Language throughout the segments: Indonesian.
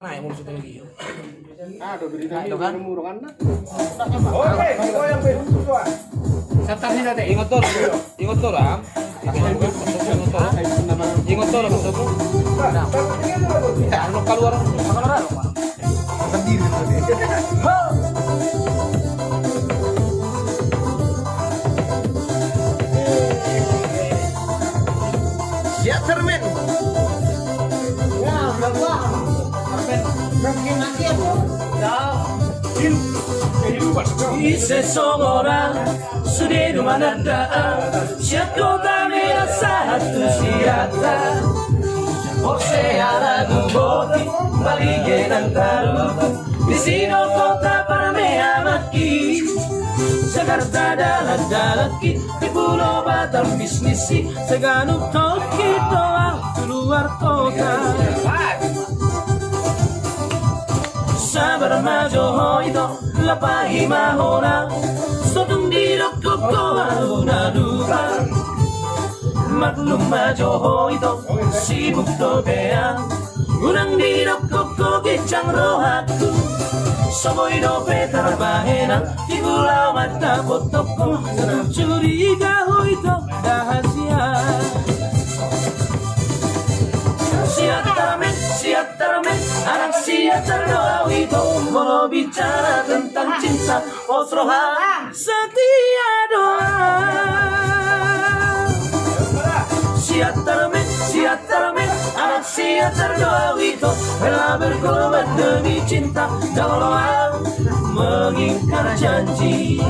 Nah, yang mulut lagi. Ada berita ini kan murukan nak. Oke, kau yang betul tuh. Setar sih tadi, ingat tuh, ram. Ingat tuh, betul. Ya, anu keluar, keluar. Sendiri tadi. Siap termen. Ya, berapa? Seseorang sudah manada siapa tamera satu siata Oceana Guboti Baligenan Taru di sino kota Parmeamaki Jakarta dalat-dalaki di Pulau Batam bisnisi seganu toki doang keluar kota Sabar majo itu lapahi mahona Sodung dirok koko aluna duka Maklum majo itu sibuk tobean Unang dirok koko gicang rohaku Soboy dope tarbahena di pulau mata potoko Curiga ho itu rahasia Siap termen, anak siap terdoa itu mau bicara tentang cinta Osroha setia doa Siap termen, anak siap terdoa itu rela berkorban demi cinta Dalam mengingkar janji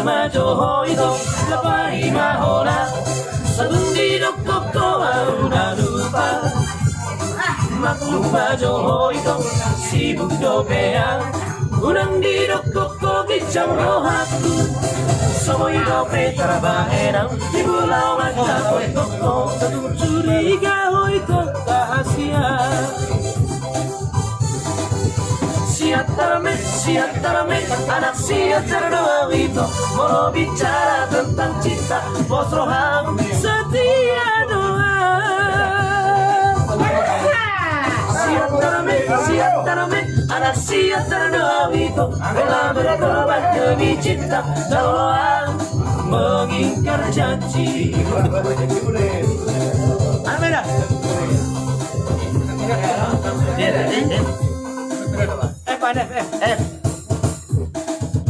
Majo itu lepai mahona Sabundidok koko una lupa Maklum majo itu sibuk dobean Unang didok koko gicam rohaku Soboy dope tarabahenang di pulau mata koko Satu curiga ho itu rahasia Siap termen, anak siap terdoa itu mau bicara tentang cinta Bos Roham setia doa Siap termen, anak siap terdoa itu rela berkorban demi cinta Dalam mengingkar janji Amena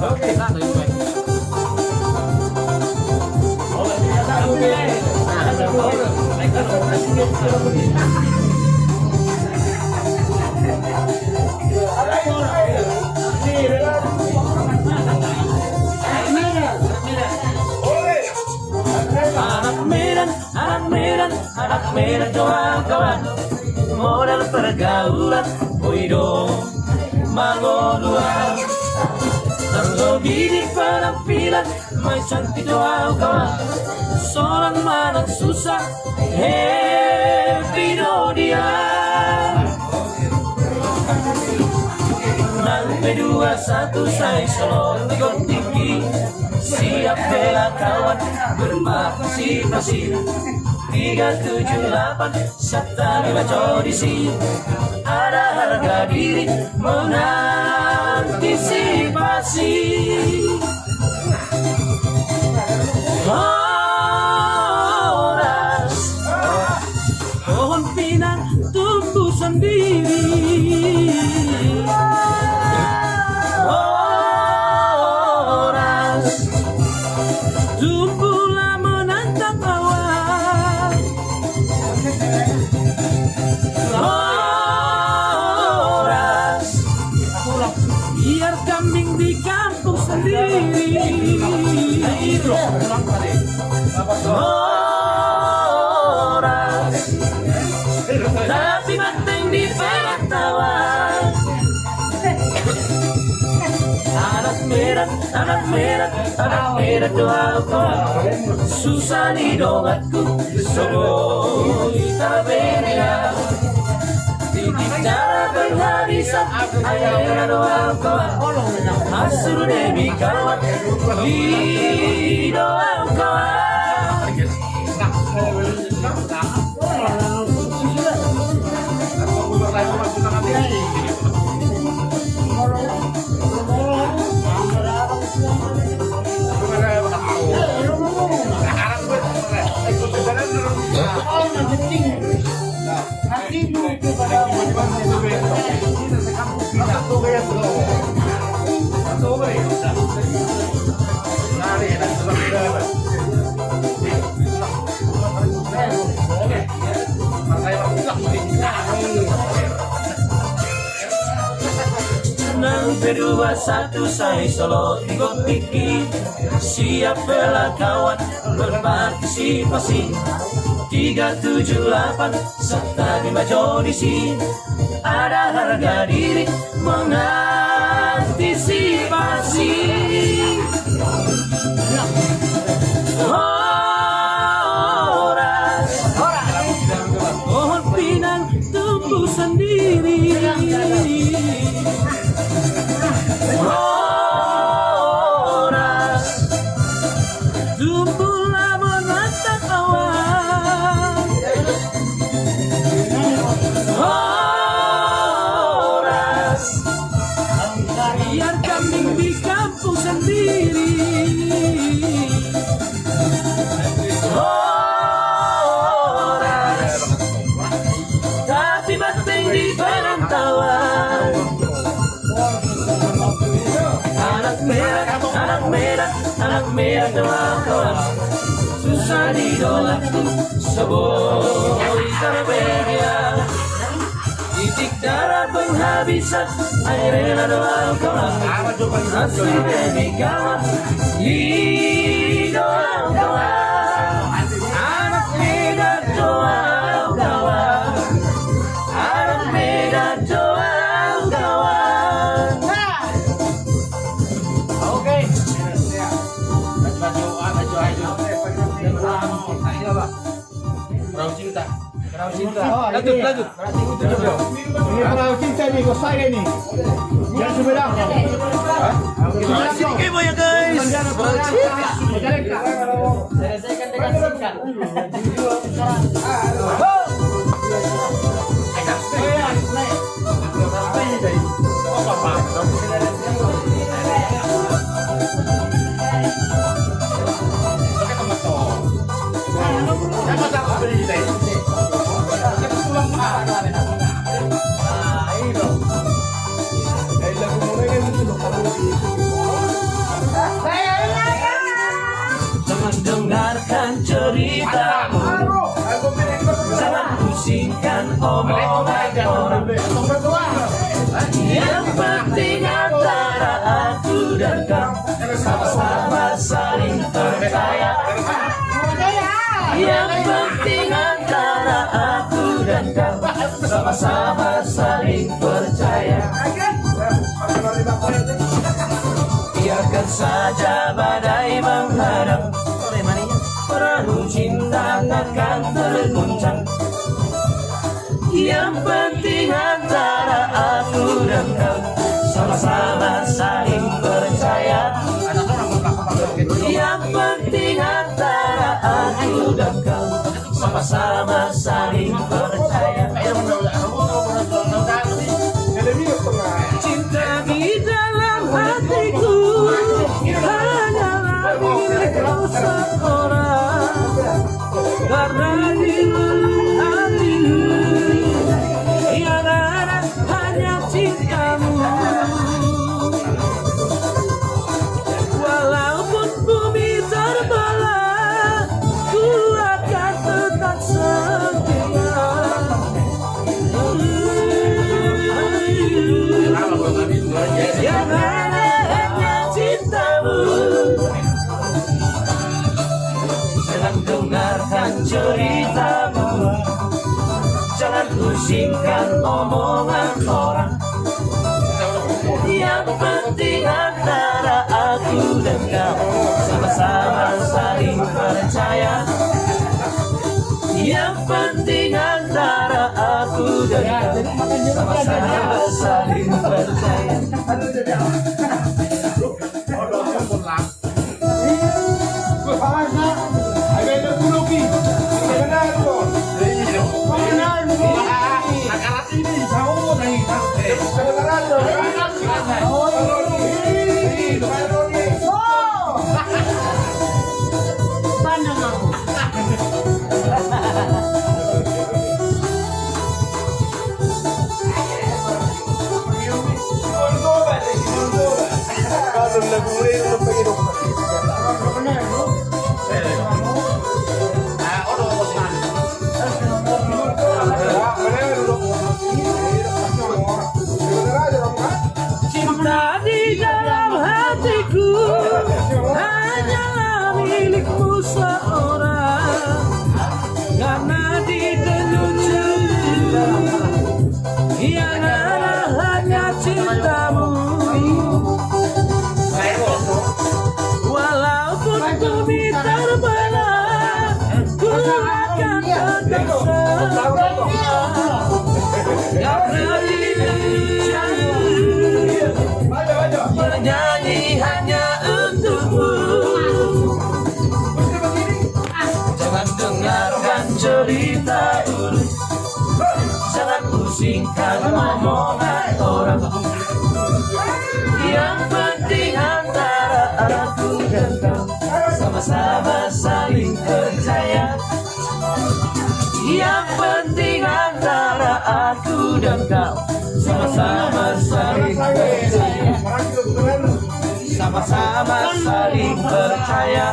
Oke. Anak merah kawan modal pergaulan Oido Mango dua terlebih di penampilan mai cantik doa kawan seorang manak susah happy dia nang P21 saya selalu tinggi siap bela kawan berpartisipasi 378 serta 5 audisi ada harga diri mengantisipasi Horas pohon pinang tumbuh sendiri Horas tumbuhlah menantang awan. Horas, biar kambing di kampung sendiri. Horas, tapi banteng di perantauan. Anak merah, anak merah, anak merah doa kau. Susah di dogatku, sogoi taberia. Titik darah penghabisan, akhirnya doa kau. Asur demi kawan, di doa kau. Enam, dua, satu, saya solo ikut pikir. Siaplah kawan berpartisipasi. 378 serta 5 audisi. Ada harga diri mengantisipasi. Horas, pohon pinang tumbuh sendiri. Horas, tumbuhlah menatap awan. Horas, biar kambing di kampung sendiri. Horas, tapi banteng di perantauan. Anak merah, anak merah, anak merah kawan. Susah didolakku, seboi terberia. Titik darah penghabisan, akhirnya doa kawan. Asli demi kawan, di doa kawan. Anak merah doa kawan. Anak merah doa kawan. Oke. Perahu cinta. Perahu cinta. Lanjut, lanjut. Ini perahu cinta nih, kok saya ini. Yang Sumedang. Sini kayak ya guys. Selesaikan dengan singkat. Mendengarkan ceritamu, jangan pusingkan omongan orang. Yang penting antara aku dan kau sama-sama saling percaya. Yang penting antara aku dan kau sama-sama saling percaya. Biarkan saja badai menghadap, perahu cinta takkan terguncang. Yang penting antara aku dan kau sama-sama saling percaya. Yang penting antara aku dan kau sama-sama saling percaya. Cinta di dalam hatiku hanyalah milik kau seorang. Karena di lubuk hatiku yang ada hanya cintamu. Walaupun bumi terbalik pusingkan omongan orang. Yang penting antara aku dan kau sama-sama saling percaya. Yang penting antara aku dan kau sama-sama saling percaya. Cinta di dalam hatiku hanyalah milikmu seorang, karena di denyut cinta yang ada hanya cintamu. Walaupun bumi terbelah, ku akan tetap setia, karena di bernyanyi hanya untukmu. Jangan dengarkan cerita urut, jangan pusingkan omongan orang. Yang penting antara aku dan kau sama-sama saling percaya. Yang penting antara aku dan kau sama-sama saling percaya. Sama-sama saling percaya.